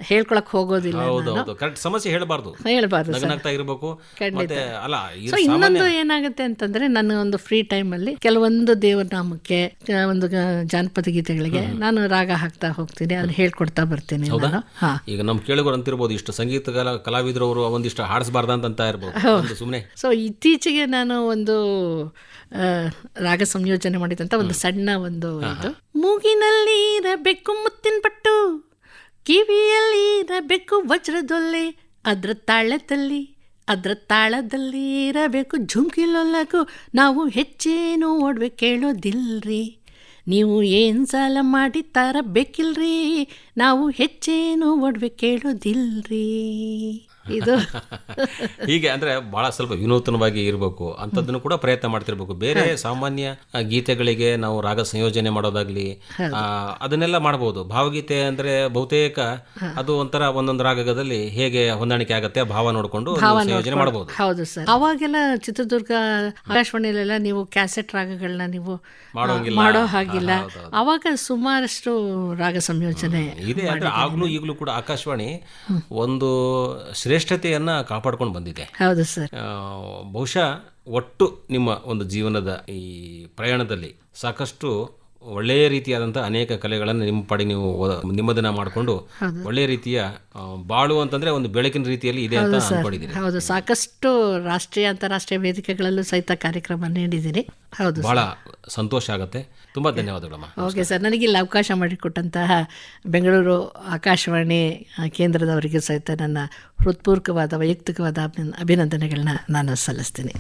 ಹೇಳ್ಕೊಳಕ್ ಹೋಗೋದಿಲ್ಲ. ಹೌದೌದು, ಕರೆಕ್ಟ್. ಸಮಸ್ಯೆ ಹೇಳ್ಬಾರ್ದು, ನಗನಾಗ್ತಾ ಇರ್ಬೇಕು. ಮತ್ತೆ ಅಲ್ಲ, ಇನ್ನೊಂದು ಏನಾಗುತ್ತೆ ಅಂತಂದ್ರೆ ನನ್ನ ಒಂದು ಫ್ರೀ ಟೈಮ್ ಅಲ್ಲಿ ಕೆಲವೊಂದು ದೇವನಾಮಕ್ಕೆ, ಒಂದು ಜಾನಪದ ಗೀತೆಗಳಿಗೆ ನಾನು ರಾಗ ಹಾಕ್ತಾ ಹೋಗ್ತೀನಿ, ಅದನ್ನ ಹೇಳ್ಕೊಡ್ತಾ ಬರ್ತೀನಿ. ಈಗ ನಮ್ ಕೇಳುಗರು ಅಂತಿರ್ಬೋದು, ಇಷ್ಟು ಸಂಗೀತ ಕಲಾವಿದರು ಅವರು ಒಂದಿಷ್ಟು ಹಾಡಿಸಬಾರ್ದ ಅಂತ ಇರ್ಬೋದು ಸುಮ್ಮನೆ. ಸೊ ಇತ್ತೀಚೆಗೆ ನಾನು ಒಂದು ರಾಗ ಸಂಯೋಜನೆ ಮಾಡಿದಂತ ಒಂದು ಸಣ್ಣ ಒಂದು ಇದು, ಮೂಗಿನಲ್ಲಿ ಇರಬೇಕು ಮುತ್ತಿನ ಪಟ್ಟು, ಕಿವಿಯಲ್ಲಿ ಇರಬೇಕು ವಜ್ರದೊಲ್ಲೆ, ಅದ್ರ ತಾಳದಲ್ಲಿ ಇರಬೇಕು ಝುಮ್ಕಿಲೊಲ್ಲಕು, ನಾವು ಹೆಚ್ಚೇನು ಓಡ್ಬೇಕು ಕೇಳೋದಿಲ್ರಿ, ನೀವು ಏನು ಸಾಲ ಮಾಡಿ ತರಬೇಕಿಲ್ರಿ, ನಾವು ಹೆಚ್ಚೇನು ಓಡ್ಬೇಕು ಕೇಳೋದಿಲ್ರಿ. ಇದು ಹೀಗೆ ಅಂದ್ರೆ ಬಹಳ ಸ್ವಲ್ಪ ವಿನೂತನವಾಗಿ ಇರಬೇಕು ಅಂತದನ್ನು ಕೂಡ ಪ್ರಯತ್ನ ಮಾಡ್ತಿರ್ಬೇಕು. ಬೇರೆ ಸಾಮಾನ್ಯ ಗೀತೆಗಳಿಗೆ ನಾವು ರಾಗ ಸಂಯೋಜನೆ ಮಾಡೋದಾಗ್ಲಿ ಅದನ್ನೆಲ್ಲ ಮಾಡಬಹುದು. ಭಾವಗೀತೆ ಅಂದ್ರೆ ಬಹುತೇಕ ಅದು ಒಂಥರ ಒಂದೊಂದು ರಾಗದಲ್ಲಿ ಹೇಗೆ ಹೊಂದಾಣಿಕೆ ಆಗತ್ತೆ ಭಾವ ನೋಡಿಕೊಂಡು ಸಂಯೋಜನೆ ಮಾಡಬಹುದು. ಹೌದು ಸರ್. ಅವಾಗೆಲ್ಲ ಚಿತ್ರದುರ್ಗ ಆಕಾಶವಾಣಿಯಲ್ಲೆಲ್ಲ ನೀವು ಕ್ಯಾಸೆಟ್ ರಾಗಗಳನ್ನ ನೀವು ಮಾಡೋ ಹಾಗಿಲ್ಲ. ಅವಾಗ ಸುಮಾರಷ್ಟು ರಾಗ ಸಂಯೋಜನೆ ಇದೆ. ಅಂದ್ರೆ ಆಗ್ಲೂ ಈಗಲೂ ಕೂಡ ಆಕಾಶವಾಣಿ ಒಂದು ಶ್ರೇಷ್ಠತೆಯನ್ನ ಕಾಪಾಡ್ಕೊಂಡು ಬಂದಿದೆ. ಹೌದು ಸರ್. ಬಹುಶಃ ಒಟ್ಟು ನಿಮ್ಮ ಒಂದು ಜೀವನದ ಈ ಪ್ರಯಾಣದಲ್ಲಿ ಸಾಕಷ್ಟು ಒಳ್ಳೆಯ ರೀತಿಯಾದಂಥ ಅನೇಕ ಕಲೆಗಳನ್ನು ನಿಮ್ಮ ಪಾಡಿ ನೀವು ನಿಮ್ಮದನ್ನ ಮಾಡಿಕೊಂಡು ಒಳ್ಳೆಯ ರೀತಿಯ ಬಾಳು ಅಂತಂದ್ರೆ ಒಂದು ಬೆಳಕಿನ ರೀತಿಯಲ್ಲಿ ಇದೆ ಅಂತ ಅನ್ಕೊಂಡಿದ್ದೀನಿ. ಹೌದು, ಸಾಕಷ್ಟು ರಾಷ್ಟ್ರೀಯ ಅಂತಾರಾಷ್ಟ್ರೀಯ ವೇದಿಕೆಗಳಲ್ಲೂ ಸಹಿತ ಕಾರ್ಯಕ್ರಮ ನೀಡಿದ್ದೀನಿ. ಹೌದು, ಬಹಳ ಸಂತೋಷ ಆಗುತ್ತೆ. ತುಂಬಾ ಧನ್ಯವಾದಗಳಮ್ಮ. ಓಕೆ ಸರ್, ನನಗಿಲ್ಲಿ ಅವಕಾಶ ಮಾಡಿಕೊಟ್ಟಂತಹ ಬೆಂಗಳೂರು ಆಕಾಶವಾಣಿ ಕೇಂದ್ರದವರಿಗೆ ಸಹಿತ ನನ್ನ ಹೃತ್ಪೂರ್ವಕವಾದ ವೈಯಕ್ತಿಕವಾದ ಅಭಿನಂದನೆಗಳನ್ನ ನಾನು ಸಲ್ಲಿಸ್ತೀನಿ.